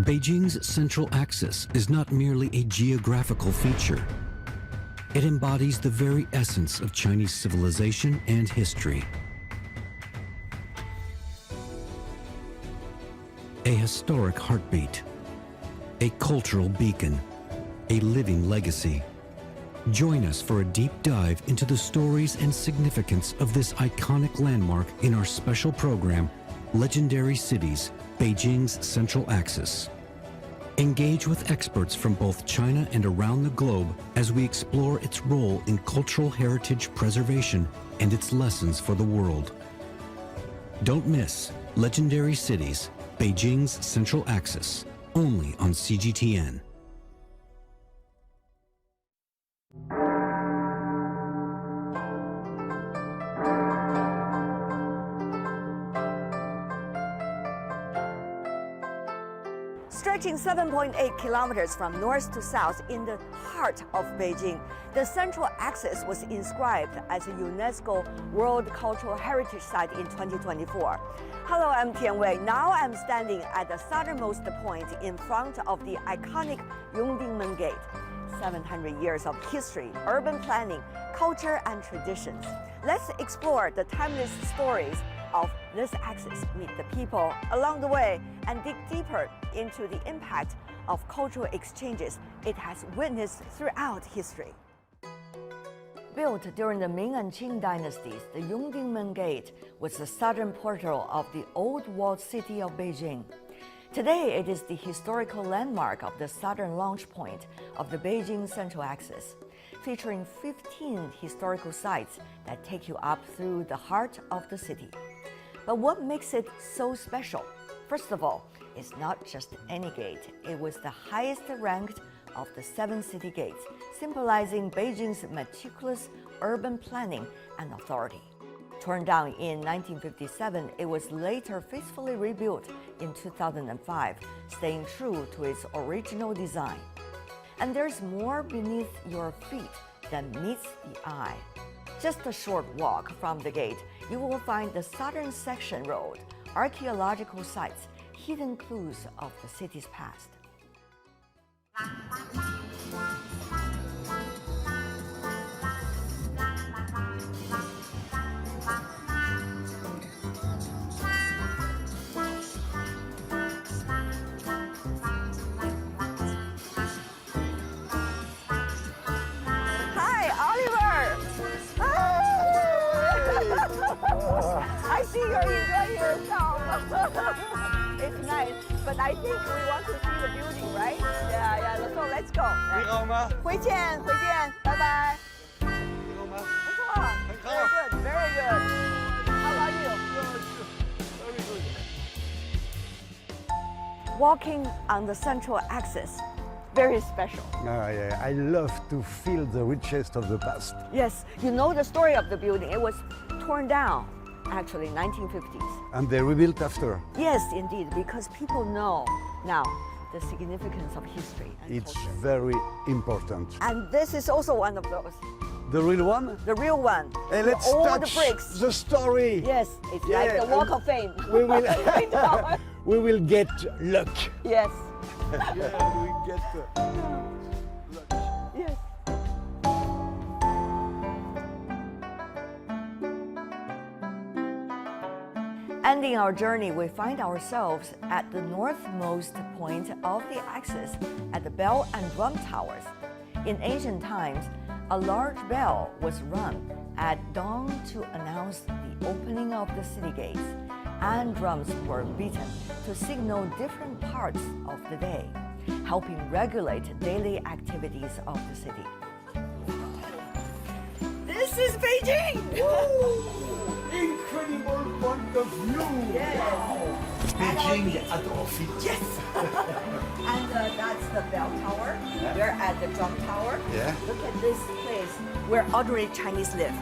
Beijing's Central Axis is not merely a geographical feature. It embodies the very essence of Chinese civilization and history. A historic heartbeat, a cultural beacon, a living legacy. Join us for a deep dive into the stories and significance of this iconic landmark in our special program, Legendary Cities, Beijing's Central Axis. Engage with experts from both China and around the globe as we explore its role in cultural heritage preservation and its lessons for the world. Don't miss Legendary Cities, Beijing's Central Axis, only on CGTN. Stretching 7.8 kilometers from north to south in the heart of Beijing, the Central Axis was inscribed as a UNESCO World Cultural Heritage Site in 2024. Hello, I'm Tian. Now I'm standing at the southernmost point in front of the iconic Yongdingmen Gate. 700 years of history, urban planning, culture, and traditions. Let's explore the timeless stories of this axis, meet the people along the way, and dig deeper into the impact of cultural exchanges it has witnessed throughout history. Built during the Ming and Qing dynasties, the Yongdingmen Gate was the southern portal of the old walled city of Beijing. Today, it is the historical landmark of the southern launch point of the Beijing Central Axis, featuring 15 historical sites that take you up through the heart of the city. But what makes it so special? First of all, it's not just any gate. It was the highest ranked of the 7 city gates, symbolizing Beijing's meticulous urban planning and authority. Torn down in 1957, it was later faithfully rebuilt in 2005, staying true to its original design. And there's more beneath your feet than meets the eye. Just a short walk from the gate, you will find the southern section road, archaeological sites, hidden clues of the city's past. I see you're enjoying yourself. It's nice, but I think we want to see the building, right? Yeah. So let's go. 你好吗？回见，拜拜。你好吗？不错， Very good, very good. How about you? Very good. Walking on the Central Axis, very special. Yeah, I love to feel the richest of the past. Yes, you know the story of the building. It was torn down, actually, 1950s. And they rebuilt after. Yes, indeed, because people know now the significance of history and It's culture. very important. And this is also one of those, The real one? the real one. Hey, let's all the touch bricks. the story. Yes, it's Yeah, like the Walk of Fame. We will, Right now. we will get luck. Yes, Yeah, we get luck. yes. Ending our journey, we find ourselves at the northmost point of the axis at the bell and drum towers. In ancient times, a large bell was rung at dawn to announce the opening of the city gates, and drums were beaten to signal different parts of the day, helping regulate daily activities of the city. This is Beijing! Incredible point of view. Yes. Beijing at our feet. Yes! And that's the bell tower. Yeah. We're at the drum tower. Yeah. Look at this place where ordinary Chinese live.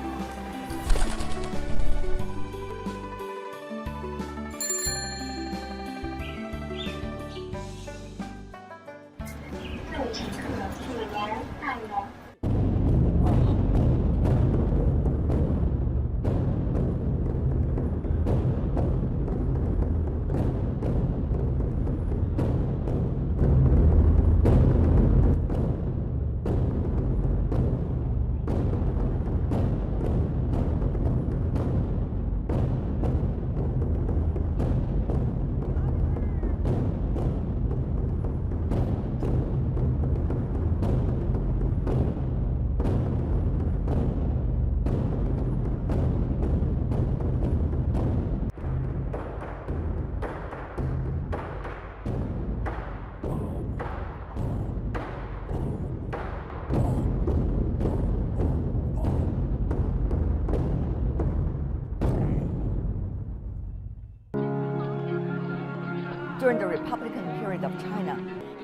During the Republican period of China,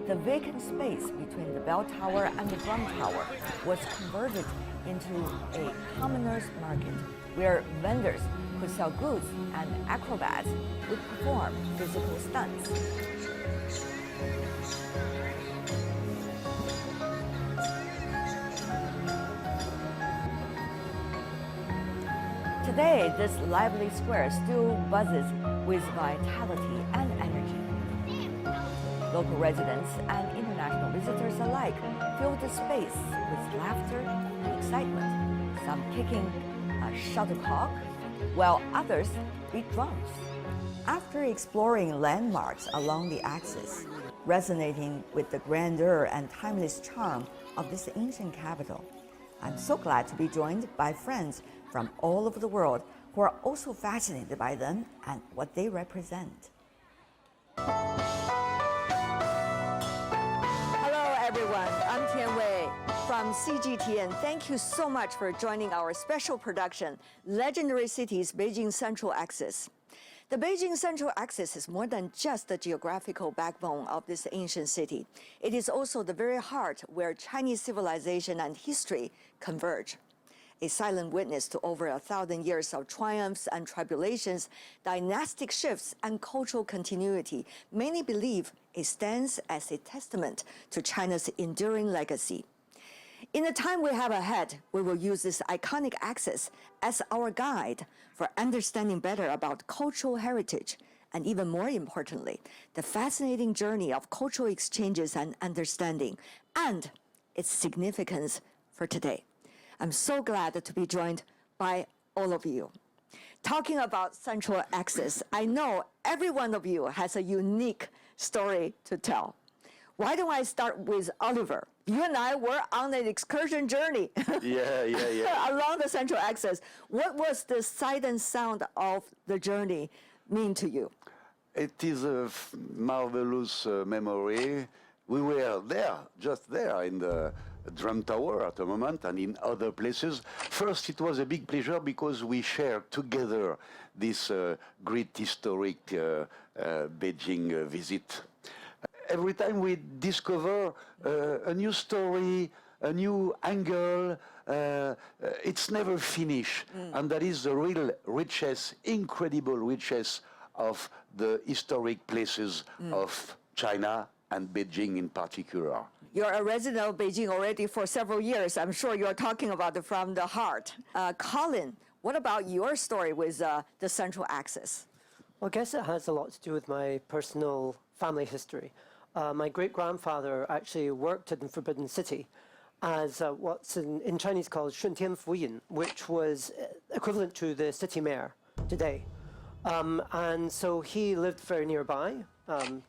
the vacant space between the bell tower and the drum tower was converted into a commoner's market where vendors could sell goods and acrobats would perform physical stunts. Today, this lively square still buzzes with vitality and energy. Local residents and international visitors alike fill the space with laughter and excitement, some kicking a shuttlecock, while others beat drums. After exploring landmarks along the axis, resonating with the grandeur and timeless charm of this ancient capital, I'm so glad to be joined by friends from all over the world who are also fascinated by them and what they represent. Hello everyone, I'm Tian from CGTN. Thank you so much for joining our special production, Legendary Cities Beijing Central Axis. The Beijing Central Axis is more than just the geographical backbone of this ancient city. It is also the very heart where Chinese civilization and history converge. A silent witness to over 1,000 years of triumphs and tribulations, dynastic shifts, and cultural continuity, many believe it stands as a testament to China's enduring legacy. In the time we have ahead, we will use this iconic axis as our guide for understanding better about cultural heritage, and even more importantly, the fascinating journey of cultural exchanges and understanding, and its significance for today. I'm so glad to be joined by all of you. Talking about Central Axis, I know every one of you has a unique story to tell. Why don't I start with Oliver? You and I were on an excursion journey along the Central Axis. What was the sight and sound of the journey mean to you? It is a marvelous memory. We were there, just there in the drum tower at the moment and in other places. First, it was a big pleasure because we shared together this great historic Beijing visit. Every time we discover a new story, a new angle, it's never finished. And that is the real richness, incredible richness of the historic places of China and Beijing in particular. You're a resident of Beijing already for several years. I'm sure you're talking about it from the heart. Colin, what about your story with the Central Axis? Well, I guess it has a lot to do with my personal family history. My great-grandfather actually worked in Forbidden City as what's in Chinese called 顺天府尹, which was equivalent to the city mayor today. And so he lived very nearby,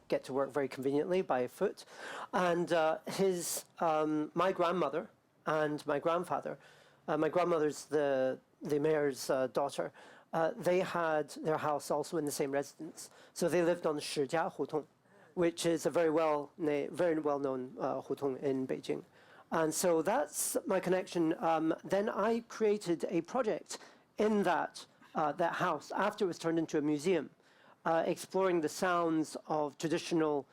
get to work very conveniently by foot. And my grandmother and my grandfather, my grandmother's the mayor's daughter, they had their house also in the same residence. So they lived on Shijia Hutong, which is a very well-known hutong in Beijing. And so that's my connection. Then I created a project in that house after it was turned into a museum, exploring the sounds of traditional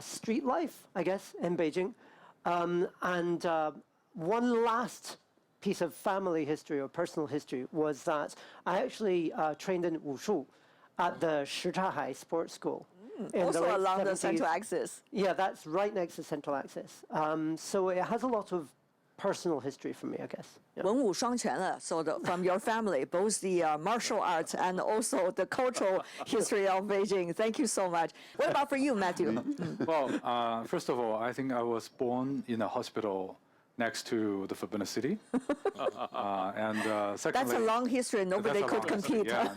street life, I guess, in Beijing. And one last piece of family history or personal history was that I actually trained in wushu at the Shizhahai Sports School. Also along the Central Axis. Yeah, that's right next to Central Axis. So it has a lot of personal history for me, I guess. Yeah. 文武双全了, so from your family, both the martial arts and also the cultural history of Beijing. Thank you so much. What about for you, Matthew? Well, first of all, I think I was born in a hospital next to the Forbidden City. And secondly, that's a long history. Nobody could compete. Yeah.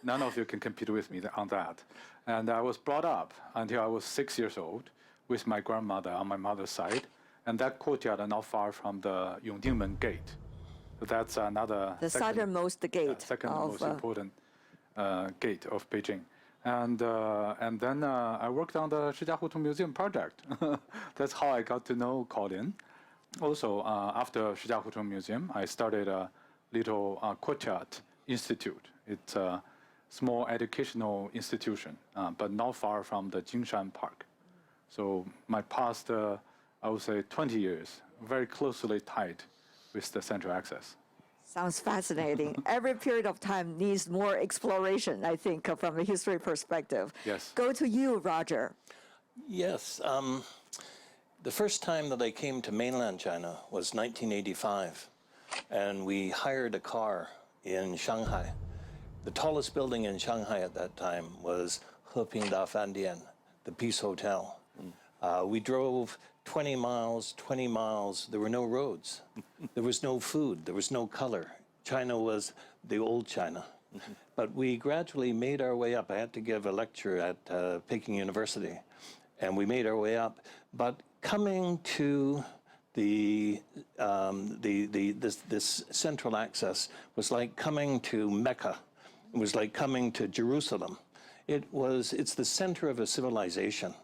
None of you can compete with me on that. And I was brought up until I was 6 years old with my grandmother on my mother's side. And that courtyard are not far from the Yongdingmen Gate. So that's another... The southernmost gate. Second most important gate of Beijing. And then I worked on the Shijia Hutong Museum project. That's how I got to know Colin. Also, after Shijia Hutong Museum, I started a little courtyard institute. It's small educational institution, but not far from the Jingshan Park. So my past, I would say 20 years, very closely tied with the Central Axis. Sounds fascinating. Every period of time needs more exploration, I think, from a history perspective. Yes. Go to you, Roger. Yes. The first time that I came to mainland China was 1985, and we hired a car in Shanghai. The tallest building in Shanghai at that time was Heping Da Fandian, the Peace Hotel. We drove 20 miles, there were no roads. There was no food, there was no color. China was the old China. But we gradually made our way up. I had to give a lecture at Peking University, and we made our way up. But coming to this Central Axis was like coming to Mecca. It was like coming to Jerusalem. It's the center of a civilization.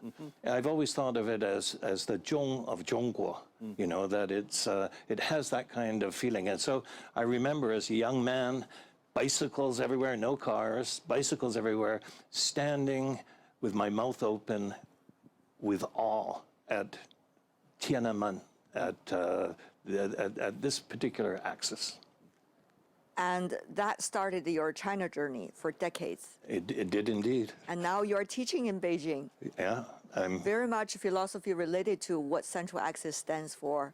I've always thought of it as the Zhong of Zhongguo, you know, that it has that kind of feeling. And so I remember as a young man, bicycles everywhere, no cars, bicycles everywhere, standing with my mouth open with awe at Tiananmen, at this particular axis. And that started your China journey for decades. It did indeed. And now you're teaching in Beijing. Yeah, Very much philosophy related to what Central Axis stands for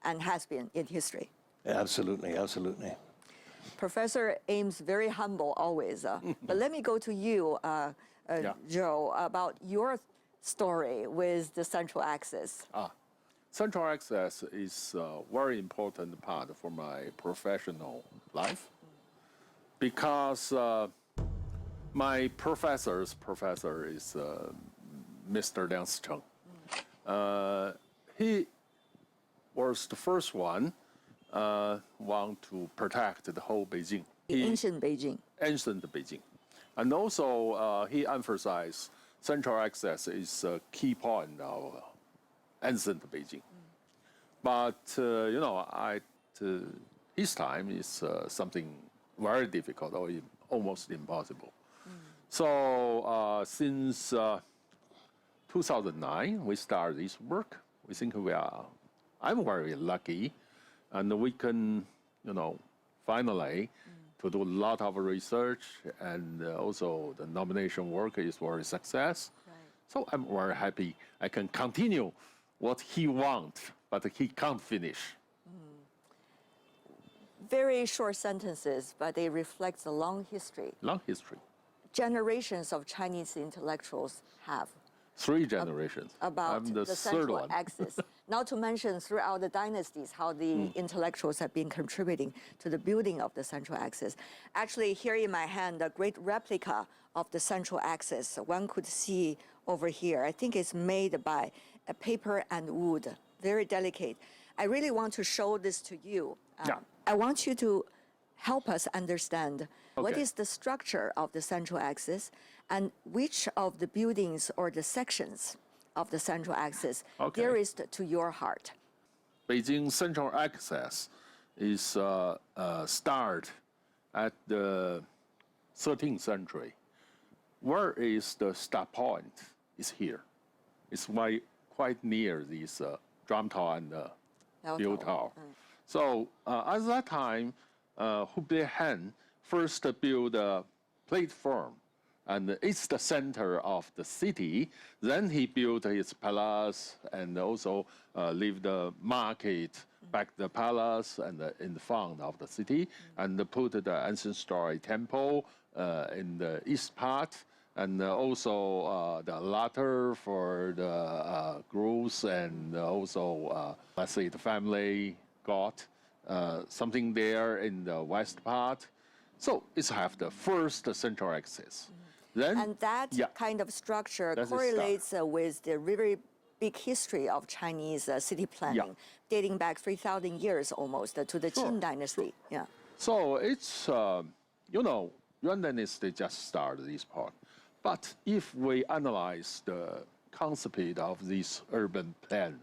and has been in history. absolutely, absolutely. Professor Ames, very humble always. But let me go to you, Joe, about your story with the Central Axis. Central Axis is a very important part for my professional life because my professor is Mr. Liang Sicheng. He was the first one want to protect the whole Beijing. Ancient Beijing. Ancient Beijing. And also he emphasized Central Axis is a key point of ancient Beijing. But, you know, his time is something very difficult or almost impossible. So since 2009, we started this work. We think I'm very lucky, and we can, you know, finally to do a lot of research, and also the nomination work is very success. Right. So I'm very happy I can continue what he wants, but he can't finish. Very short sentences, but they reflect a long history. Long history. Generations of Chinese intellectuals have 3 generations. about I'm the third Central one. Axis. Not to mention throughout the dynasties, how the intellectuals have been contributing to the building of the Central Axis. Actually, here in my hand, a great replica of the Central Axis. One could see over here. I think it's made by paper and wood, very delicate. I really want to show this to you. I want you to help us understand what is the structure of the Central Axis and which of the buildings or the sections of the Central Axis dearest to your heart. Beijing Central Axis is start at the 13th century. Where is the start point? Is here. It's quite near this drum tower and bell tower. So at that time, Hubei Han first built a platform, and it's the center of the city. Then he built his palace and also leave the market back the palace and in the front of the city, and put the ancient story temple in the east part, and also the ladder for the groups, and also let's say the family god, something there in the west part. So it's have the first Central Axis. Then, And that kind of structure That's correlates with the very big history of Chinese city planning, dating back 3,000 years almost to the Qin dynasty. Yeah. So it's, you know, Yuan dynasty just started this part. But if we analyze the concept of this urban plan,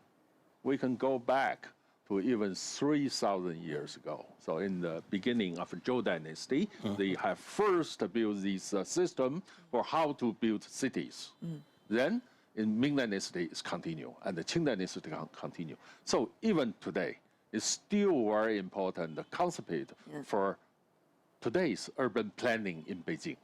we can go back to even 3,000 years ago. So in the beginning of Zhou Dynasty, they have first built this system for how to build cities. Then in Ming Dynasty, it's continue, and the Qing Dynasty continue. So even today, it's still very important concept for today's urban planning in Beijing.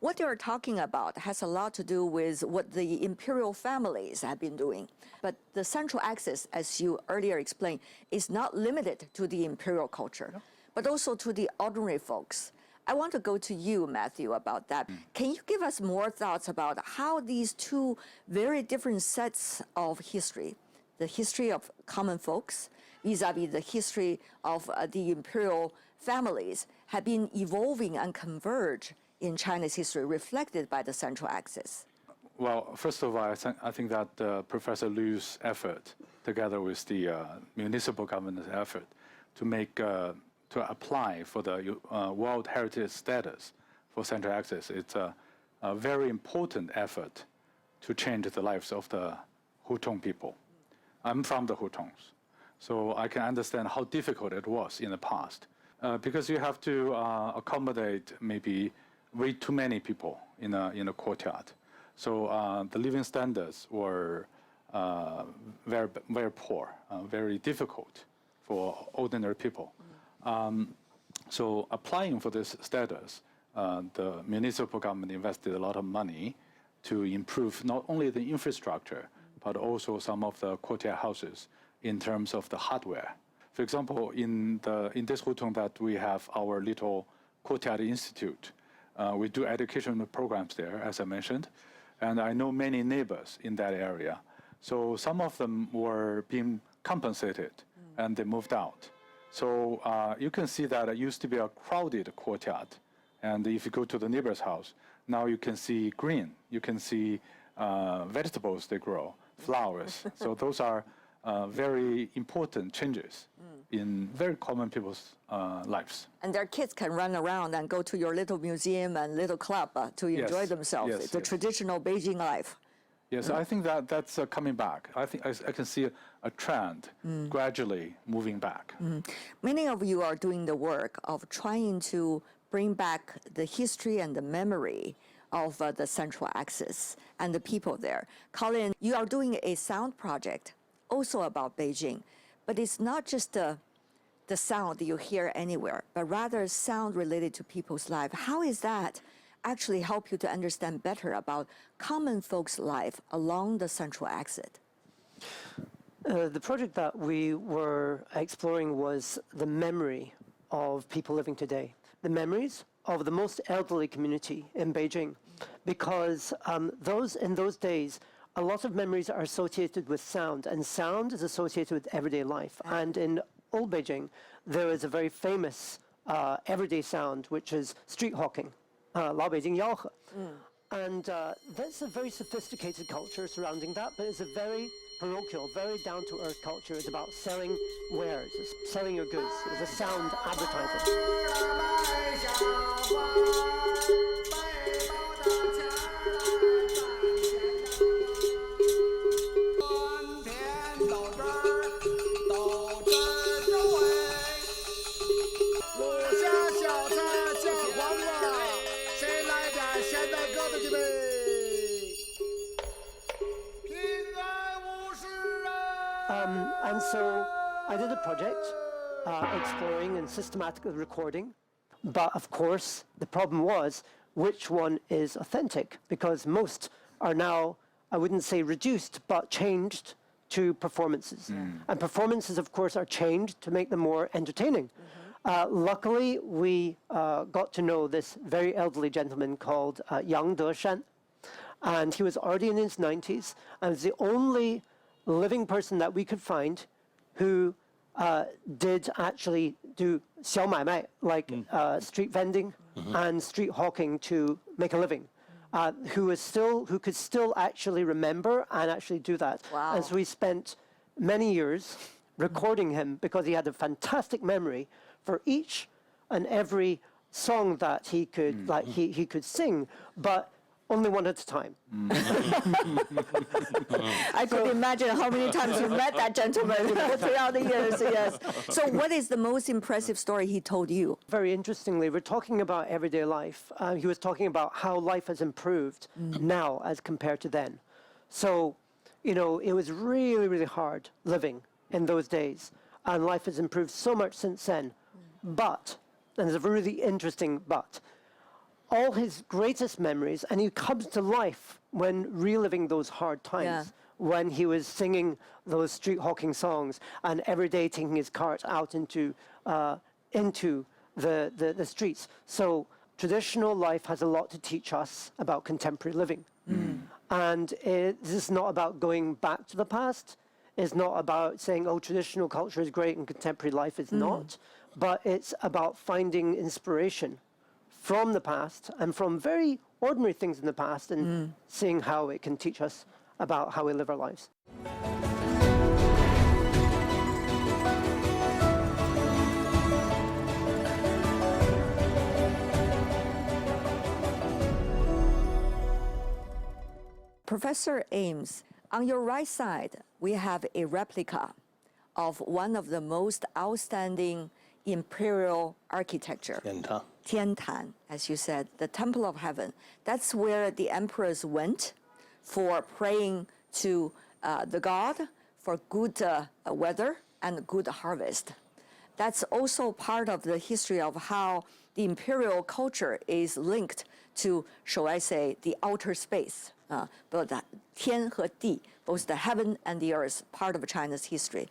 What you're talking about has a lot to do with what the imperial families have been doing. But the Central Axis, as you earlier explained, is not limited to the imperial culture, but also to the ordinary folks. I want to go to you, Matthew, about that. Can you give us more thoughts about how these two very different sets of history, the history of common folks vis-a-vis the history of the imperial families, have been evolving and converge in China's history, reflected by the Central Axis? Well, first of all, I think that Professor Liu's effort, together with the municipal government's effort, to apply for the World Heritage status for Central Axis, it's a very important effort to change the lives of the Hutong people. I'm from the Hutongs, so I can understand how difficult it was in the past, because you have to accommodate maybe way too many people in a courtyard. So the living standards were very, very poor, very difficult for ordinary people. So applying for this status, the municipal government invested a lot of money to improve not only the infrastructure, but also some of the courtyard houses in terms of the hardware. For example, in this Hutong that we have our little courtyard institute, we do educational programs there, as I mentioned, and I know many neighbors in that area. So some of them were being compensated, and they moved out. So you can see that it used to be a crowded courtyard, and if you go to the neighbor's house, now you can see green, you can see vegetables they grow, flowers. So those are very important changes in very common people's lives. And their kids can run around and go to your little museum and little club to enjoy themselves. Yes, it's a traditional Beijing life. Yes, I think that's coming back. I think I can see a trend gradually moving back. Many of you are doing the work of trying to bring back the history and the memory of the Central Axis and the people there. Colin, you are doing a sound project also about Beijing, but it's not just the sound that you hear anywhere, but rather sound related to people's life. How is that actually help you to understand better about common folks' life along the Central Axis? The project that we were exploring was the memory of people living today, the memories of the most elderly community in Beijing, because in those days, a lot of memories are associated with sound, and sound is associated with everyday life. And in old Beijing, there is a very famous everyday sound, which is street hawking, 老北京吆喝. And that's a very sophisticated culture surrounding that, but it's a very parochial, very down-to-earth culture. It's about selling wares, it's selling your goods. It's a sound advertising. And so I did a project exploring and systematically recording. But of course, the problem was which one is authentic, because most are now, I wouldn't say reduced, but changed to performances. And performances, of course, are changed to make them more entertaining. Luckily, we got to know this very elderly gentleman called Yang Deshan. And he was already in his 90s, and was the only living person that we could find who did actually do 小买卖, like street vending and street hawking to make a living, who could still actually remember and actually do that. Wow. And so we spent many years recording him, because he had a fantastic memory for each and every song that he could he could sing. But only one at a time. I could imagine how many times you met that gentleman throughout the years, yes. So what is the most impressive story he told you? Very interestingly, we're talking about everyday life. He was talking about how life has improved now as compared to then. So, you know, it was really, really hard living in those days. And life has improved so much since then. But, and there's a really interesting but, all his greatest memories, and he comes to life when reliving those hard times, when he was singing those street hawking songs and every day taking his cart out into the streets. So traditional life has a lot to teach us about contemporary living. And this is not about going back to the past. It's not about saying, oh, traditional culture is great and contemporary life is not. But it's about finding inspiration from the past and from very ordinary things in the past and seeing how it can teach us about how we live our lives. Professor Ames, on your right side, we have a replica of one of the most outstanding imperial architecture. Tian, as you said, the Temple of Heaven. That's where the emperors went for praying to the god for good weather and good harvest. That's also part of the history of how the imperial culture is linked to, shall I say, the outer space. Both the Tian和地, both the heaven and the earth, part of China's history.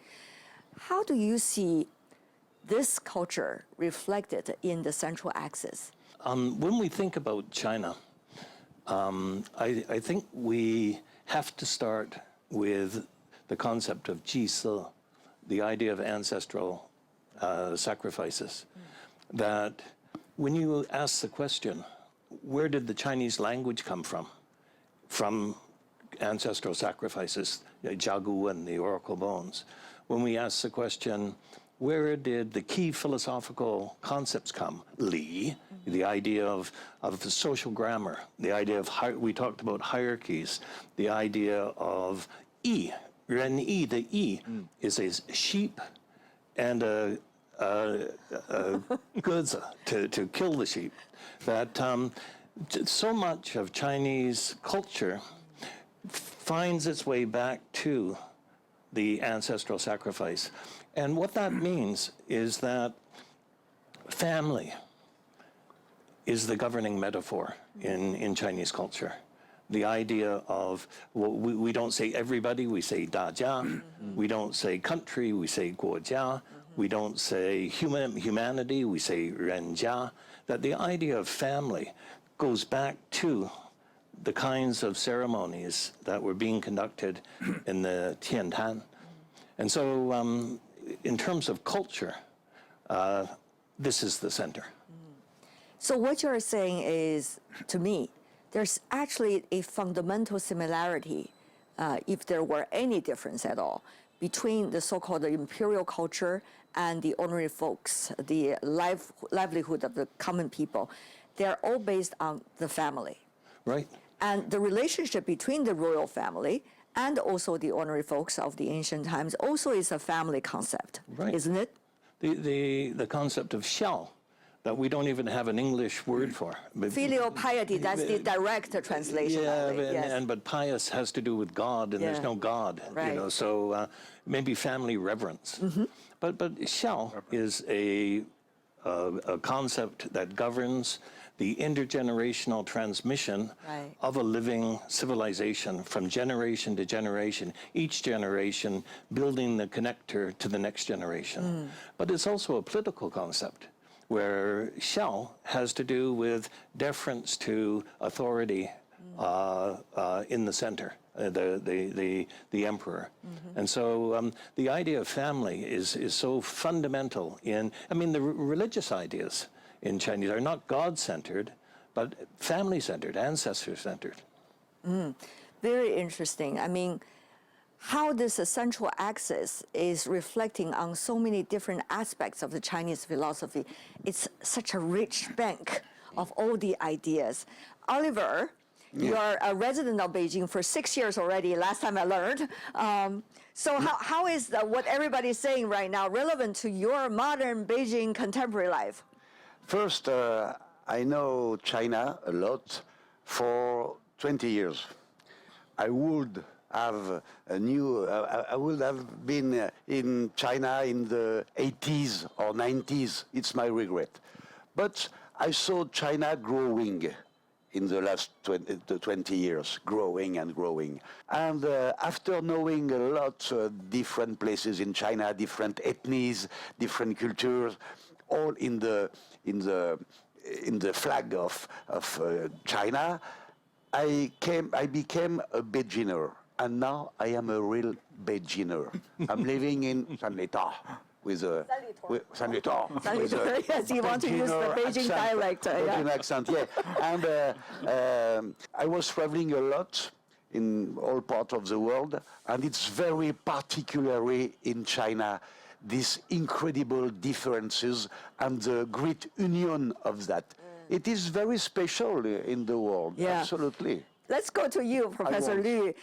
How do you see this culture reflected in the Central Axis? When we think about China, I think we have to start with the concept of 祭祀, the idea of ancestral sacrifices. That when you ask the question, where did the Chinese language come from? From ancestral sacrifices, Jiagu and the oracle bones. When we ask the question, where did the key philosophical concepts come? Li, the idea of the social grammar, the idea of, we talked about hierarchies, the idea of yi, ren yi, the yi is a sheep and a guzi, to kill the sheep. That so much of Chinese culture finds its way back to the ancestral sacrifice. And what that means is that family is the governing metaphor in Chinese culture. The idea of, well, we don't say everybody, we say 大家. We don't say country, we say 国家. We don't say humanity, we say 人家. That the idea of family goes back to the kinds of ceremonies that were being conducted in the Tian. And so in terms of culture, this is the center. So what you're saying is, to me, there's actually a fundamental similarity, if there were any difference at all, between the so-called imperial culture and the ordinary folks, the livelihood of the common people. They're all based on the family. Right. And the relationship between the royal family and also the ordinary folks of the ancient times also is a family concept, right, isn't it? The concept of xiao, that we don't even have an English word for. But filial piety, that's the direct translation. Yeah, but pious has to do with God, and there's no God, right, you know, so maybe family reverence. But xiao is a concept that governs the intergenerational transmission of a living civilization from generation to generation, each generation building the connector to the next generation. But it's also a political concept where xiao has to do with deference to authority in the center, the emperor. And so the idea of family is so fundamental in, I mean, the religious ideas in Chinese are not God-centered, but family-centered, ancestor-centered. Very interesting. I mean, how this Central Axis is reflecting on so many different aspects of the Chinese philosophy. It's such a rich bank of all the ideas. Oliver, You are a resident of Beijing for 6 years already, last time I learned. So how is what everybody is saying right now relevant to your modern Beijing contemporary life? First, I know China a lot for 20 years. I would have I would have been in China in the 80s or 90s. It's my regret. But I saw China growing in the last 20 years, growing and growing. And after knowing a lot different places in China, different ethnies, different cultures, all in the flag of China, I became a Beijiner, and now I am a real Beijiner. I'm living in Sanlitao with a Yes, you want to use the Beijing dialect. Beijing accent, yeah. And I was traveling a lot in all parts of the world, and it's very particularly in China, these incredible differences and the great union of that. It is very special in the world, Yeah. absolutely. Let's go to you, Professor Liu.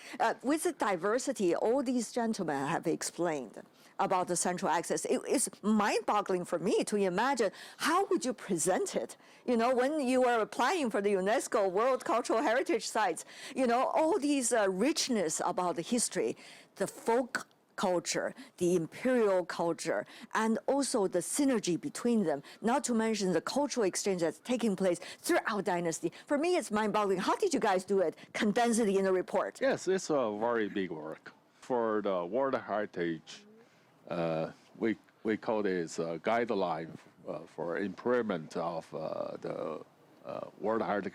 With the diversity, all these gentlemen have explained about the Central Axis. It's mind-boggling for me to imagine how would you present it. You know, when you are applying for the UNESCO World Cultural Heritage Sites, you know, all these richness about the history, the folk culture, the imperial culture, and also the synergy between them, not to mention the cultural exchange that's taking place throughout dynasty. For me, it's mind-boggling. How did you guys do it? Condense it in a report. Yes, it's a very big work. For the World Heritage, we call this a guideline for improvement of the World Heritage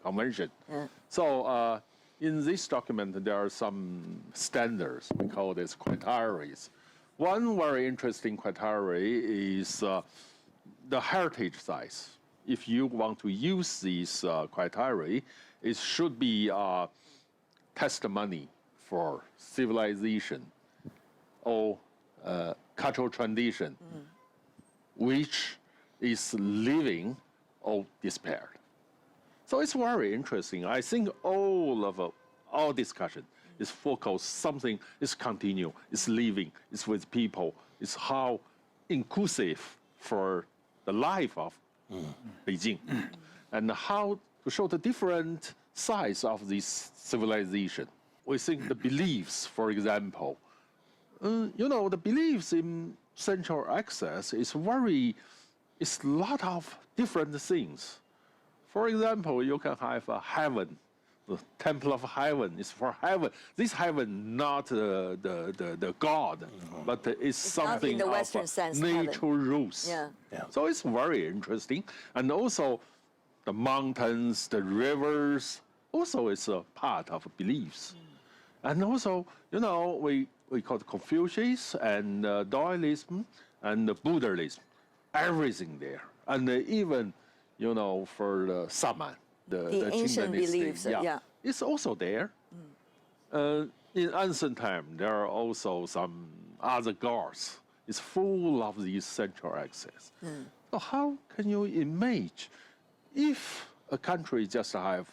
Convention. Yeah. So in this document, there are some standards. We call this criteria. One very interesting criteria is the heritage sites. If you want to use these criteria, it should be testimony for civilization or cultural tradition, which is living or disappeared. So it's very interesting. I think all discussion is focused, something is continue, it's living, it's with people, it's how inclusive for the life of Beijing, and how to show the different sides of this civilization. We think the beliefs, for example, you know, the beliefs in Central Axis is it's a lot of different things. For example, you can have a heaven. The temple of heaven is for heaven. This heaven, not the God, but it's something in the Western of sense, nature rules. Yeah. So it's very interesting. And also the mountains, the rivers, also is a part of beliefs. And also, you know, we call it Confucius and Taoism and Buddhism, everything there. And even, you know, for the Saman, the ancient beliefs, yeah. It's also there. In ancient time, there are also some other gods. It's full of these Central Axis. So how can you imagine if a country just have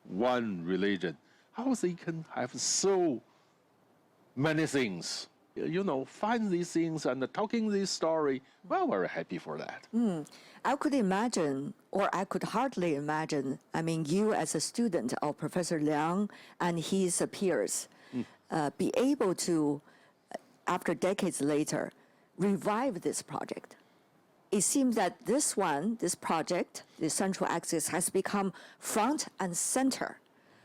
one religion, how they can have so many things? You know, find these things and talking this story, well, we're happy for that. I could imagine, or I could hardly imagine, I mean, you as a student of Professor Liang and his peers, be able to, after decades later, revive this project. It seems that this project, the Central Axis, has become front and center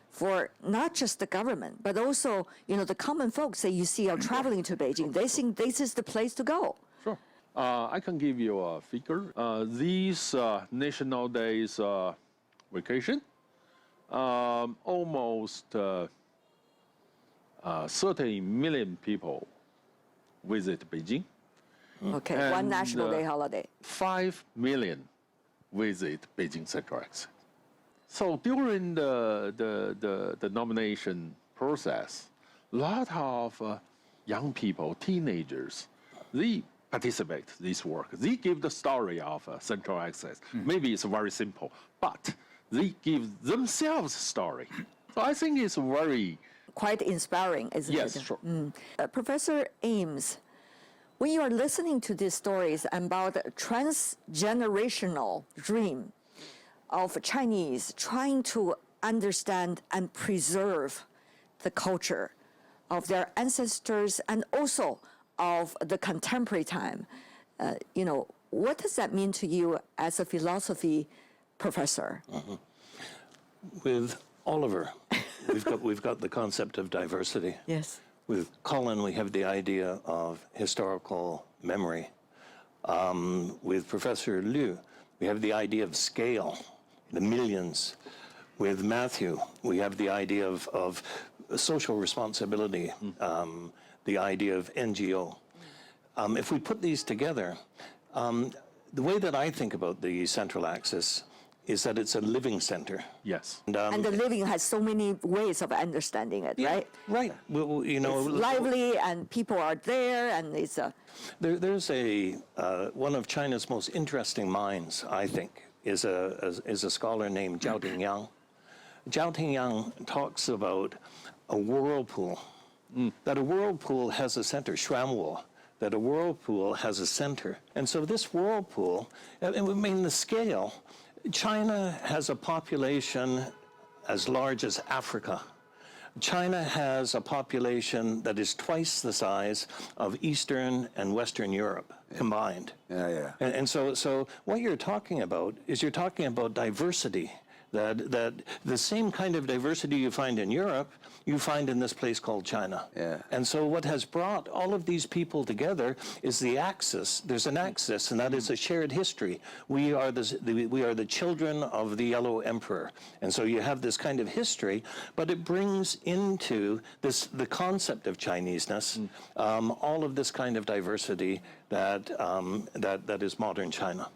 for not just the government, but also, you know, the common folks that you see are traveling to Beijing. They think this is the place to go. Sure. I can give you a figure. These National Days vacation, almost 30 million people visit Beijing. Okay, And, one National Day holiday. 5 million visit Beijing Central Axis. So during the nomination process, a lot of young people, teenagers, they participate in this work. They give the story of Central Axis. Maybe it's very simple, but they give themselves story. So I think it's very Quite inspiring, isn't it? yes, sure. Professor Ames, when you are listening to these stories about a transgenerational dream of Chinese trying to understand and preserve the culture of their ancestors and also of the contemporary time, what does that mean to you as a philosophy professor? With Oliver, we've got the concept of diversity. Yes. With Colin, we have the idea of historical memory. With Professor Liu, we have the idea of scale, the millions. With Matthew, we have the idea of social responsibility, the idea of NGO. If we put these together, the way that I think about the Central Axis is that it's a living center. Yes. And the living has so many ways of understanding it, right? Right. Well, It's lively and people are there and it's a... There's one of China's most interesting minds, I think, is a scholar named Zhao Tingyang. Zhao Tingyang talks about a whirlpool, that a whirlpool has a center, Xuanwo, that a whirlpool has a center. And so this whirlpool, I mean the scale, China has a population as large as Africa. China has a population that is twice the size of Eastern and Western Europe combined. Yeah. And so what you're talking about is you're talking about diversity, that the same kind of diversity you find in Europe, you find in this place called China. Yeah. And so what has brought all of these people together is the axis. There's an axis, and that is a shared history. We are the children of the Yellow Emperor. And so you have this kind of history, but it brings into the concept of Chineseness, all of this kind of diversity that is modern China.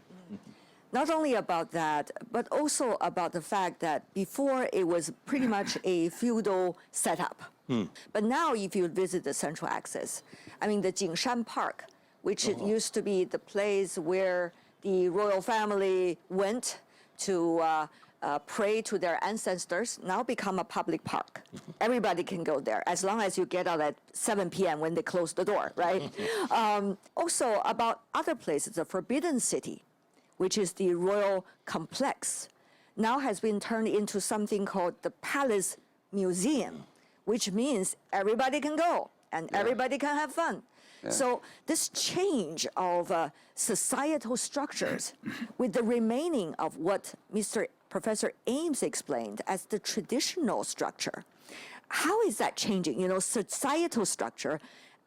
Not only about that, but also about the fact that before it was pretty much a feudal setup. But now if you visit the Central Axis, I mean the Jingshan Park, which it used to be the place where the royal family went to pray to their ancestors, now become a public park. Everybody can go there as long as you get out at 7 p.m. when they close the door, right? Also about other places, the Forbidden City, which is the royal complex, now has been turned into something called the Palace Museum, which means everybody can go and everybody can have fun. Yeah. So this change of societal structures with the remaining of what Professor Ames explained as the traditional structure, how is that changing? Societal structure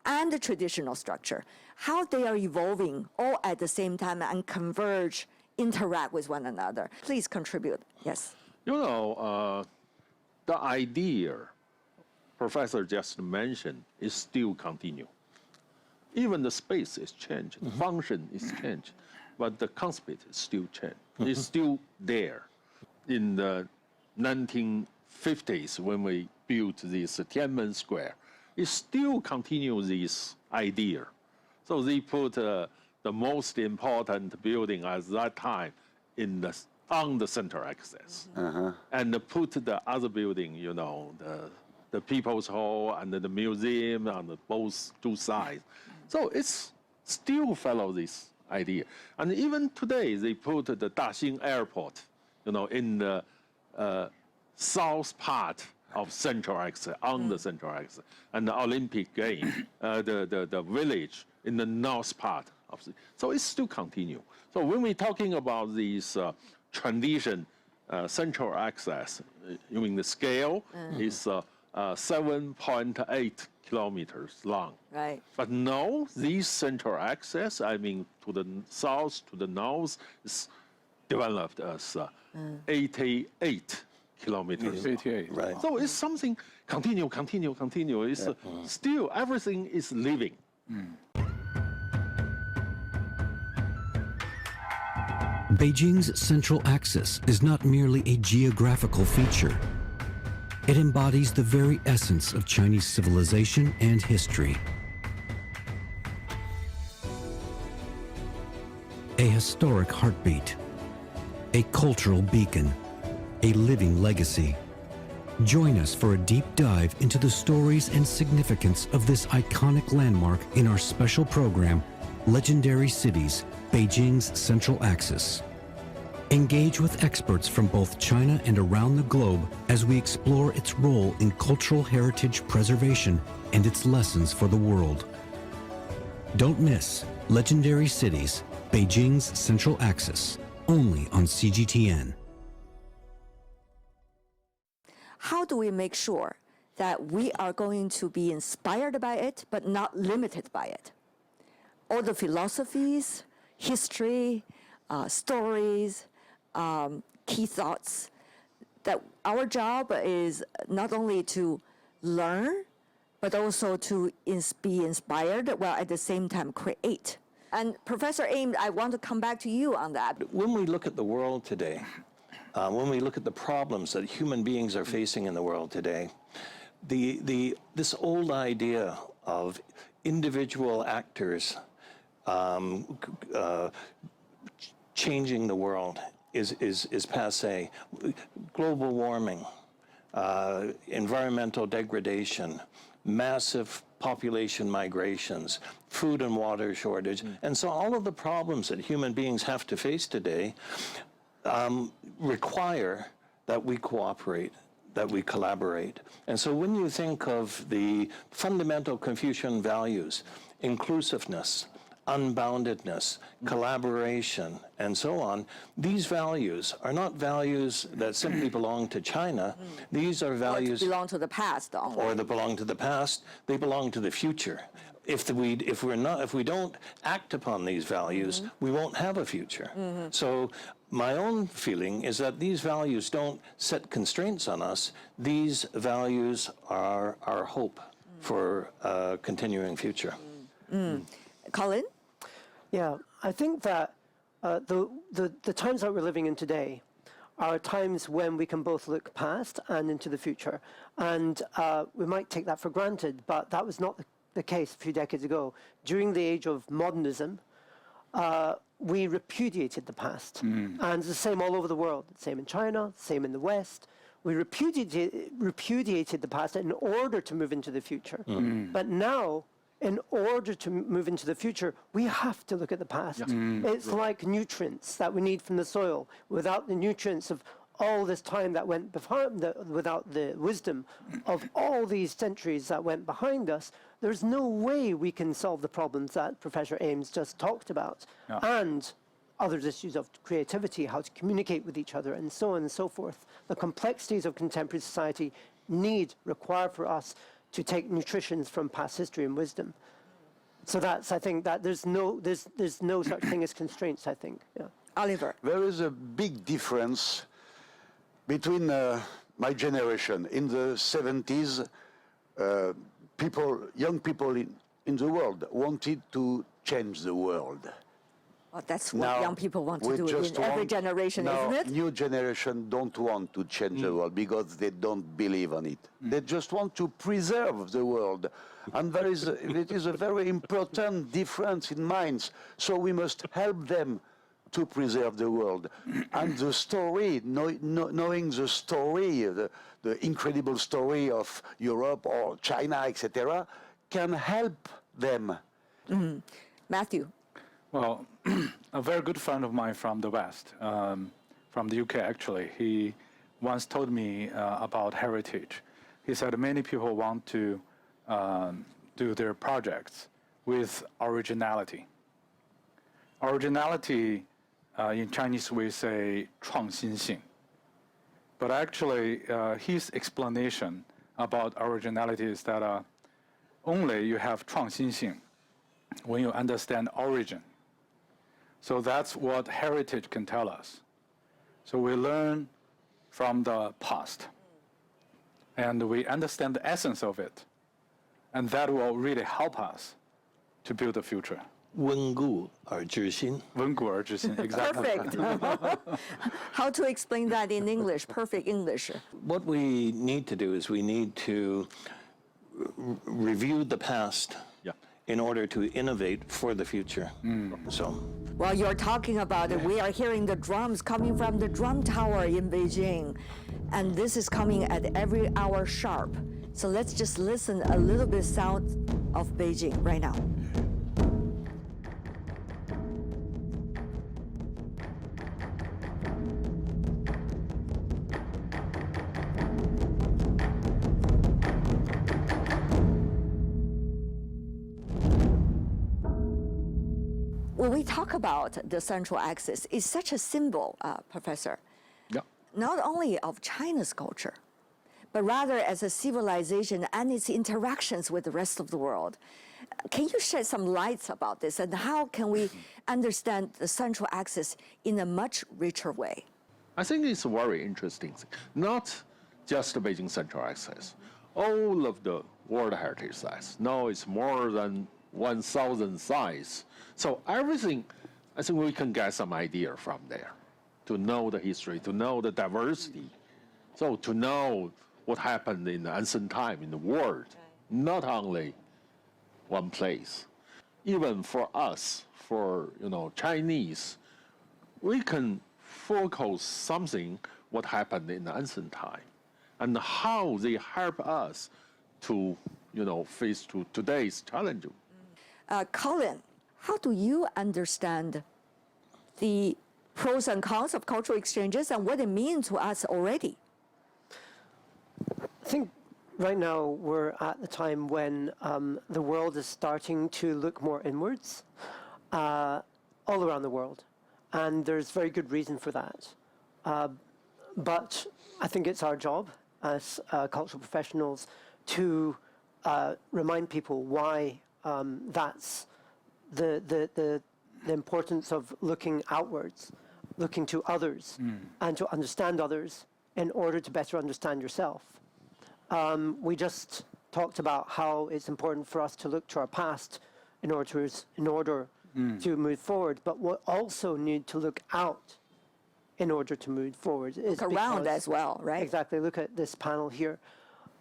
and the traditional structure, how they are evolving all at the same time and converge, interact with one another. Please contribute. Yes. The idea Professor just mentioned is still continue. Even the space is changed, the function is changed, but the concept is still changed. It's still there. In the 1950s, when we built this Tiananmen Square, it still continues this idea. So they put the most important building at that time on the Central Axis, and put the other building, the People's Hall and the museum on both two sides. So it's still follow this idea. And even today, they put the Daxing Airport, in the south part of Central Axis, on the Central Axis, and the Olympic game, the village in the north part of the, so it still continue. So when we're talking about these tradition, Central Axis, the scale is 7.8 kilometers long. Right. But now these Central Axis, to the south, to the north, is developed as 88 kilometers. 88. Right. So it's something continue. It's still everything is living. Beijing's Central Axis is not merely a geographical feature. It embodies the very essence of Chinese civilization and history. A historic heartbeat, a cultural beacon, a living legacy. Join us for a deep dive into the stories and significance of this iconic landmark in our special program, Legendary Cities, Beijing's Central Axis. Engage with experts from both China and around the globe as we explore its role in cultural heritage preservation and its lessons for the world. Don't miss Legendary Cities, Beijing's Central Axis, only on CGTN. How do we make sure that we are going to be inspired by it, but not limited by it? All the philosophies, history, stories, key thoughts, that our job is not only to learn, but also to be inspired, while at the same time create. And Professor Ames, I want to come back to you on that. When we look at the world today, when we look at the problems that human beings are facing in the world today, this old idea of individual actors changing the world is passé. Global warming, environmental degradation, massive population migrations, food and water shortage, and so all of the problems that human beings have to face today require that we cooperate, that we collaborate. And so when you think of the fundamental Confucian values, inclusiveness, unboundedness, collaboration, and so on, these values are not values that simply belong to China. These are values... Or belong to the past. Or that belong to the past. They belong to the future. If we don't act upon these values, we won't have a future. So my own feeling is that these values don't set constraints on us. These values are our hope for a continuing future. Colin? Yeah, I think that the times that we're living in today are times when we can both look past and into the future. And we might take that for granted, but that was not the case a few decades ago. During the age of modernism, we repudiated the past. And it's the same all over the world. Same in China, same in the West. We repudiated the past in order to move into the future. But now, in order to move into the future, we have to look at the past. It's like nutrients that we need from the soil. Without the nutrients of all this time that went behind, without the wisdom of all these centuries that went behind us, there's no way we can solve the problems that Professor Ames just talked about. And other issues of creativity, how to communicate with each other, and so on and so forth. The complexities of contemporary society require for us to take nutritions from past history and wisdom. So I think that there's no such thing as constraints, I think. Yeah. Oliver. There is a big difference between my generation. In the 70s, young people in the world wanted to change the world. Well, that's what young people want to do in every generation, isn't it? New generation don't want to change the world because they don't believe on it. They just want to preserve the world. And it is a very important difference in minds. So we must help them to preserve the world. And the story, knowing the story, the incredible story of Europe or China, etc., can help them. Matthew. Well, a very good friend of mine from the West, from the UK actually, he once told me about heritage. He said many people want to do their projects with originality. Originality, in Chinese we say 创新性. But actually, his explanation about originality is that only you have 创新性 when you understand origin. So that's what heritage can tell us. So we learn from the past, and we understand the essence of it, and that will really help us to build the future. 温故而知新. 温故而知新, exactly. Perfect. How to explain that in English? Perfect English. What we need to do is we need to review the past in order to innovate for the future. So. While you're talking about it, we are hearing the drums coming from the drum tower in Beijing. And this is coming at every hour sharp. So let's just listen a little bit sound of Beijing right now. When we talk about the Central Axis, it's such a symbol, Professor, not only of China's culture, but rather as a civilization and its interactions with the rest of the world. Can you shed some lights about this, and how can we understand the Central Axis in a much richer way? I think it's very interesting. Not just the Beijing Central Axis, all of the World Heritage Sites. Now it's more than 1,000 sites. So everything, I think we can get some idea from there, to know the history, to know the diversity. So to know what happened in the ancient time in the world, not only one place. Even for us, for Chinese, we can focus something what happened in the ancient time and how they help us to face to today's challenge. Colin, how do you understand the pros and cons of cultural exchanges and what it means to us already? I think right now we're at the time when the world is starting to look more inwards all around the world. And there's very good reason for that. But I think it's our job as cultural professionals to remind people why that's the importance of looking outwards, looking to others, and to understand others in order to better understand yourself. We just talked about how it's important for us to look to our past in order to move forward, but we also need to look out in order to move forward. Look around as well, right? Exactly. Look at this panel here.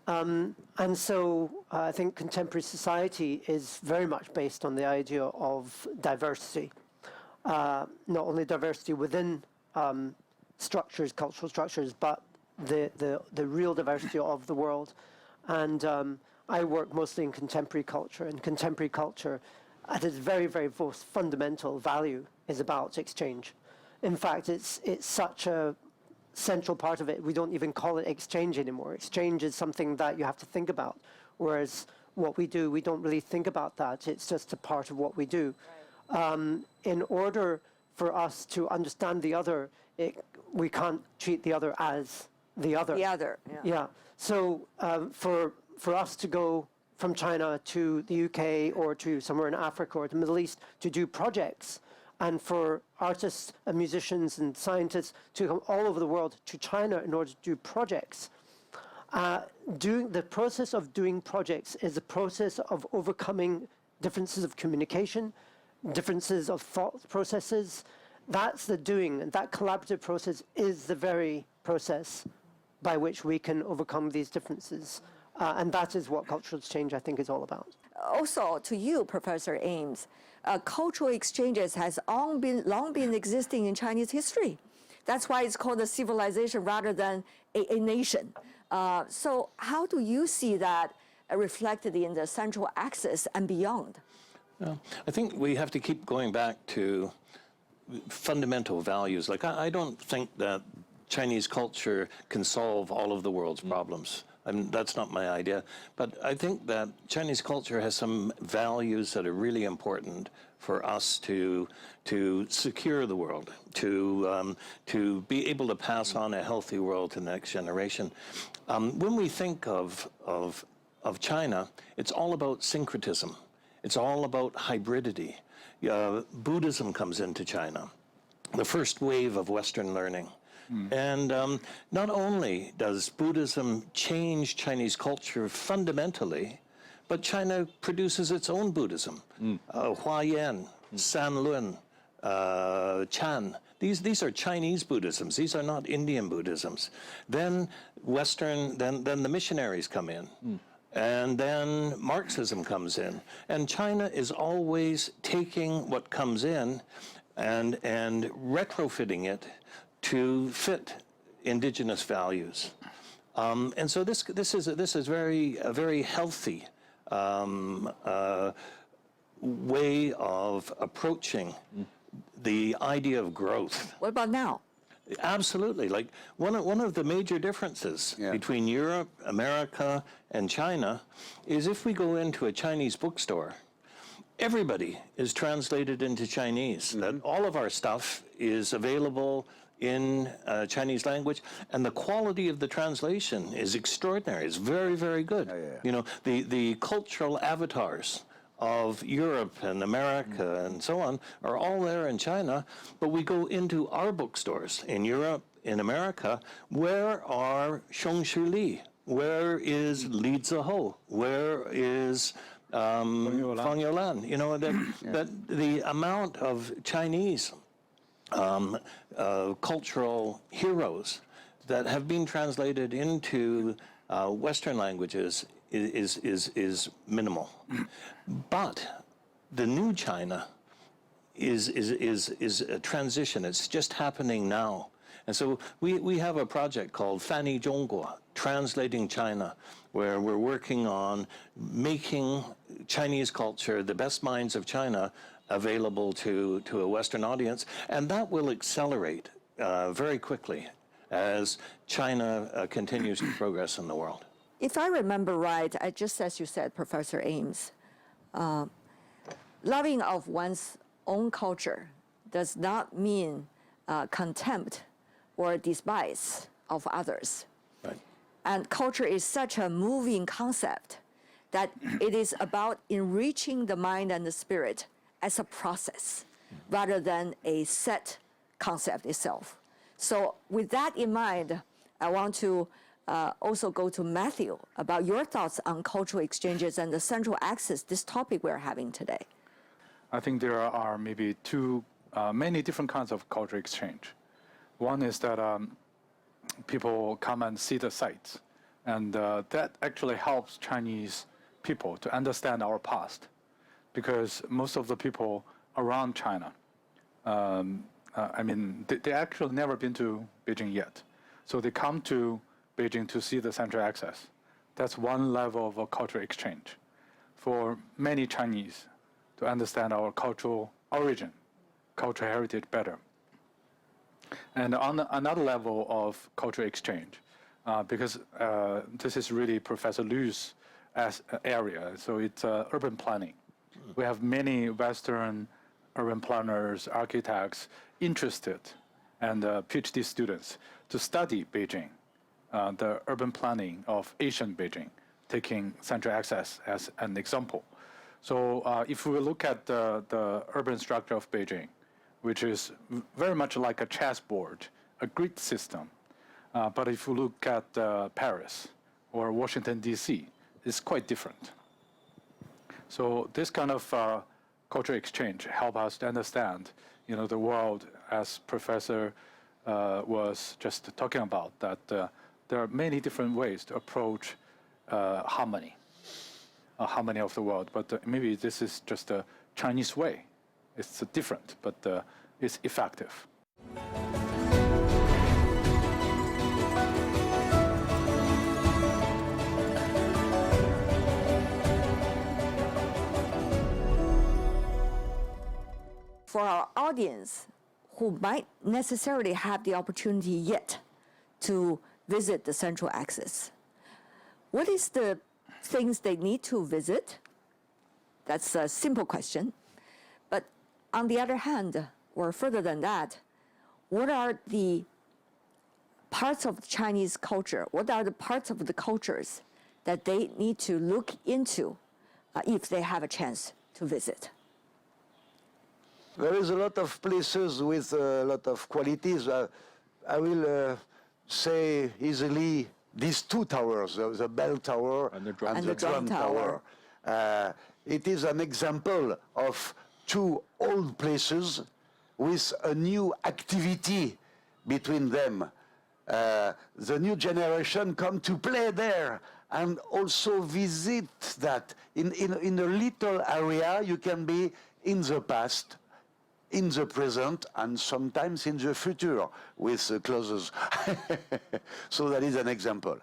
And so I think contemporary society is very much based on the idea of diversity, not only diversity within structures, cultural structures, but the real diversity of the world. And I work mostly in contemporary culture, and contemporary culture at its very, very most fundamental value is about exchange. In fact, it's such a central part of it. We don't even call it exchange anymore. Exchange is something that you have to think about, whereas what we do, we don't really think about that. It's just a part of what we do. Right. In order for us to understand the other, we can't treat the other as the other. The other, yeah. Yeah. So for us to go from China to the UK or to somewhere in Africa or the Middle East to do projects, and for artists and musicians and scientists to come all over the world to China in order to do projects. The process of doing projects is a process of overcoming differences of communication, differences of thought processes. That's the doing, and that collaborative process is the very process by which we can overcome these differences. And that is what cultural exchange, I think, is all about. Also, to you, Professor Ames, cultural exchanges has long been existing in Chinese history. That's why it's called a civilization rather than a nation. So how do you see that reflected in the Central Axis and beyond? I think we have to keep going back to fundamental values. Like, I don't think that Chinese culture can solve all of the world's problems. That's not my idea. But I think that Chinese culture has some values that are really important for us to secure the world, to be able to pass on a healthy world to the next generation. When we think of China, it's all about syncretism. It's all about hybridity. Buddhism comes into China, the first wave of Western learning. And not only does Buddhism change Chinese culture fundamentally, but China produces its own Buddhism. Huayan, Sanlun, Chan. These are Chinese Buddhisms. These are not Indian Buddhisms. Then the missionaries come in. and then Marxism comes in. And China is always taking what comes in and retrofitting it to fit indigenous values. And so this is a very healthy way of approaching the idea of growth. What about now? Absolutely. Like one of the major differences between Europe, America, and China is if we go into a Chinese bookstore, everybody is translated into Chinese. That all of our stuff is available in Chinese language, and the quality of the translation is extraordinary. It's very, very good. You know, the cultural avatars of Europe and America and so on are all there in China, but we go into our bookstores in Europe, in America, where are Xiong Li? Where is Li Ziho? Where is Fang Youlan? You know, that the amount of Chinese cultural heroes that have been translated into Western languages is minimal. But the new China is a transition. It's just happening now. And so we have a project called Fanny Zhongguo, Translating China, where we're working on making Chinese culture, the best minds of China, available to a Western audience. And that will accelerate very quickly as China continues to progress in the world. If I remember right, just as you said, Professor Ames, loving of one's own culture does not mean contempt or despise of others. Right. And culture is such a moving concept that it is about enriching the mind and the spirit as a process rather than a set concept itself. So with that in mind, I want to also go to Matthew about your thoughts on cultural exchanges and the Central Axis, this topic we're having today. I think there are maybe many different kinds of cultural exchange. One is that people come and see the sites, and that actually helps Chinese people to understand our past, because most of the people around China, I mean, they actually never been to Beijing yet. So they come to Beijing to see the Central Axis. That's one level of a cultural exchange for many Chinese to understand our cultural origin, cultural heritage better. And on another level of cultural exchange, because this is really Professor Liu's area, so it's urban planning. We have many Western urban planners, architects interested, and PhD students to study Beijing, the urban planning of Asian Beijing, taking Central Axis as an example. So if we look at the urban structure of Beijing, which is very much like a chessboard, a grid system, but if we look at Paris or Washington, D.C., it's quite different. So this kind of cultural exchange help us to understand, you know, the world, as Professor was just talking about, that there are many different ways to approach harmony of the world. But maybe this is just a Chinese way. It's different, but it's effective. For our audience who might necessarily have the opportunity yet to visit the Central Axis, what is the things they need to visit? That's a simple question. But on the other hand, or further than that, what are the parts of Chinese culture, what are the parts of the cultures that they need to look into if they have a chance to visit? There is a lot of places with a lot of qualities. I will say easily these two towers, the bell tower and the drum tower. It is an example of two old places with a new activity between them. The new generation come to play there and also visit that. In a little area, you can be in the past, in the present, and sometimes in the future with clothes. So that is an example.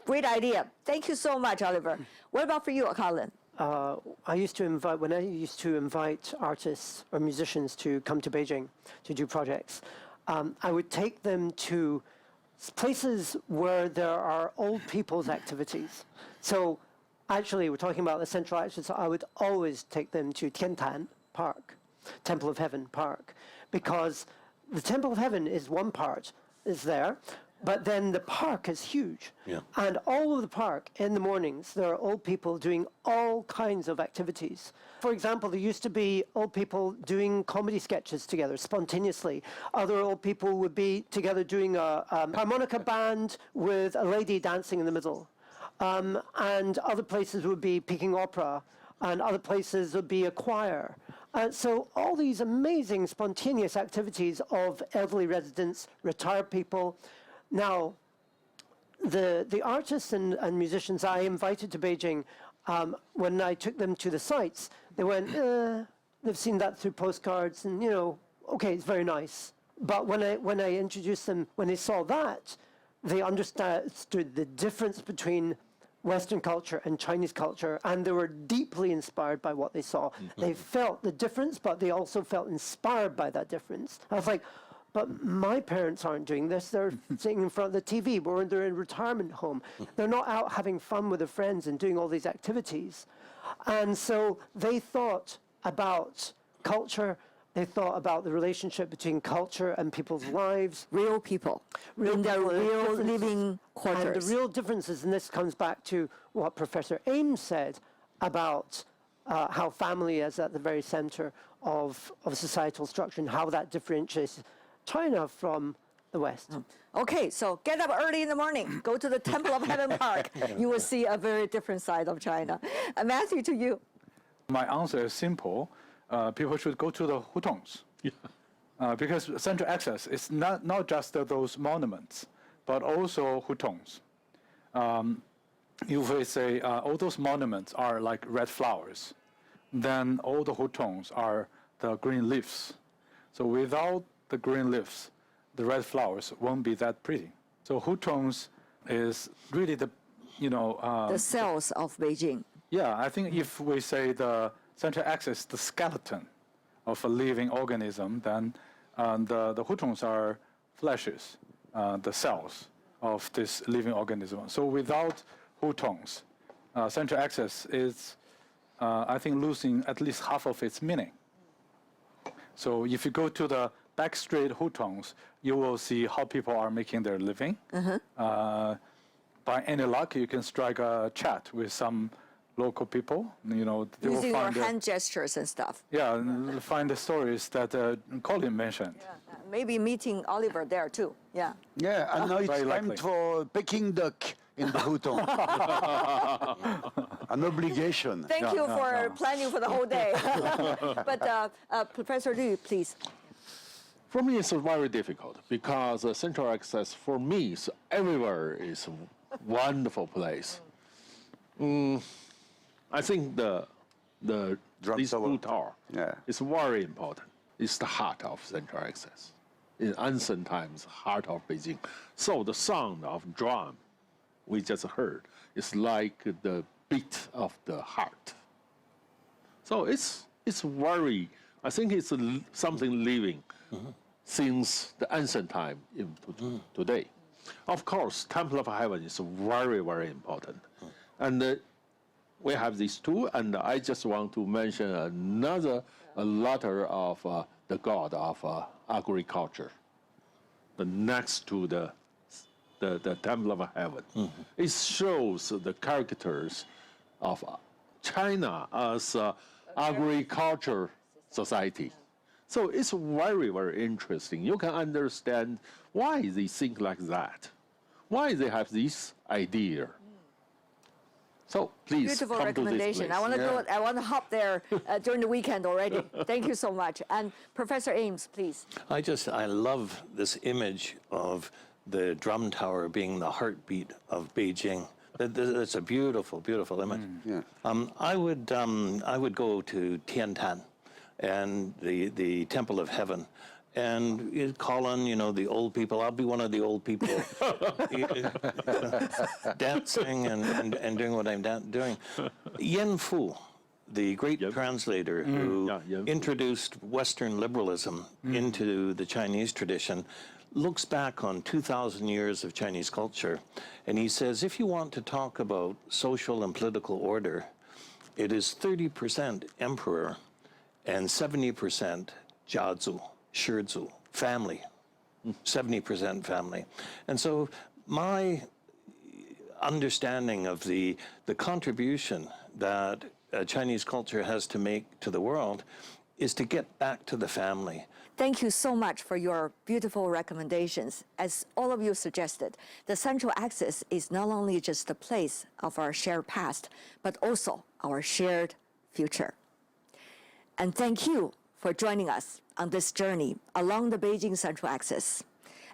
Great idea. Thank you so much, Oliver. What about for you, Colin? I used to invite artists or musicians to come to Beijing to do projects, I would take them to places where there are old people's activities. So actually, we're talking about the Central Axis, so I would always take them to Tian Park, Temple of Heaven Park, because the Temple of Heaven is one part, is there, but then the park is huge. Yeah. And all of the park, in the mornings, there are old people doing all kinds of activities. For example, there used to be old people doing comedy sketches together spontaneously. Other old people would be together doing a harmonica band with a lady dancing in the middle. And other places would be picking opera, and other places would be a choir. So all these amazing spontaneous activities of elderly residents, retired people. Now, the artists and musicians I invited to Beijing, when I took them to the sites, they went, they've seen that through postcards, and, okay, it's very nice. But when I introduced them, when they saw that, they understood the difference between Western culture and Chinese culture, and they were deeply inspired by what they saw. They felt the difference, but they also felt inspired by that difference. I was like, but my parents aren't doing this. They're sitting in front of the TV, or they're in a retirement home. They're not out having fun with their friends and doing all these activities. And so they thought about culture. They thought about the relationship between culture and people's lives. Real people in their real living quarters. And the real differences, and this comes back to what Professor Ames said about how family is at the very center of societal structure and how that differentiates China from the West. Okay, so get up early in the morning, go to the Temple of Heaven Park. You will see a very different side of China. Matthew, to you. My answer is simple. People should go to the hutongs. Because Central Axis is not just those monuments, but also hutongs. If we say all those monuments are like red flowers, then all the hutongs are the green leaves. So without the green leaves, the red flowers won't be that pretty. So hutongs is really the cells of Beijing. Yeah, I think if we say the Central Axis, the skeleton of a living organism, then the hutongs are fleshes, the cells of this living organism. So without hutongs, Central Axis is, I think, losing at least half of its meaning. So if you go to the back street hutongs, you will see how people are making their living. By any luck, you can strike a chat with some local people. They Using will your find hand gestures and stuff. Yeah, and find the stories that Colin mentioned. Yeah. Maybe meeting Oliver there too. Yeah. Yeah, and now it's Very time likely. for Peking duck in the Hutong. An obligation. Thank you for planning for the whole day. But Professor Liu, please. For me, it's very difficult because Central Axis, for me, is everywhere is a wonderful place. I think this blue tower is very important. It's the heart of Central Axis. In ancient times, heart of Beijing. So the sound of drum we just heard is like the beat of the heart. So it's very, I think it's something living since the ancient time into today. Of course, Temple of Heaven is very, very important. And we have these two, and I just want to mention a letter of the god of agriculture, the next to the Temple of Heaven. It shows the characters of China as agriculture society. So it's very, very interesting. You can understand why they think like that, why they have this idea. So please Beautiful come to this recommendation. place. I want to hop there during the weekend already. Thank you so much. And Professor Ames, please. I love this image of the drum tower being the heartbeat of Beijing. It's a beautiful, beautiful image. Yeah. I would go to Tian, and the Temple of Heaven, and you'd call on, you know, the old people. I'll be one of the old people, dancing and doing what I'm doing. Yan Fu, the great translator who introduced Western liberalism into the Chinese tradition, looks back on 2,000 years of Chinese culture, and he says, if you want to talk about social and political order, it is 30% emperor and 70% jiazu, shizu, family, 70% family. And so my understanding of the contribution that Chinese culture has to make to the world is to get back to the family. Thank you so much for your beautiful recommendations. As all of you suggested, the Central Axis is not only just a place of our shared past, but also our shared future. And thank you for joining us on this journey along the Beijing Central Axis.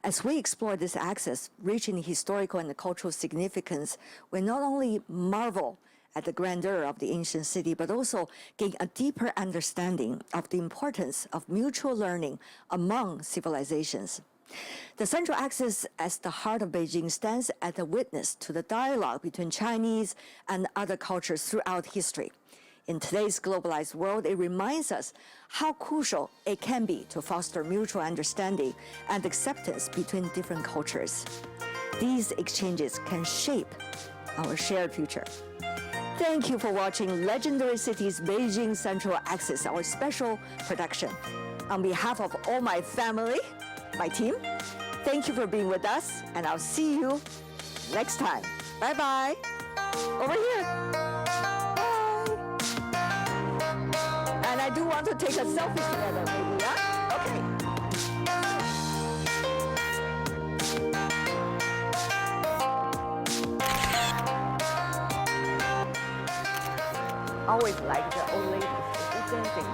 As we explore this axis, rich in historical and cultural significance, we not only marvel at the grandeur of the ancient city, but also gain a deeper understanding of the importance of mutual learning among civilizations. The Central Axis, as the heart of Beijing, stands as a witness to the dialogue between Chinese and other cultures throughout history. In today's globalized world, it reminds us how crucial it can be to foster mutual understanding and acceptance between different cultures. These exchanges can shape our shared future. Thank you for watching Legendary Cities Beijing Central Axis, our special production. On behalf of all my family, my team, thank you for being with us, and I'll see you next time. Bye-bye. Over here. Bye. And I do want to take a selfie together, maybe, yeah? Okay. Always like the old ladies. It's the same thing.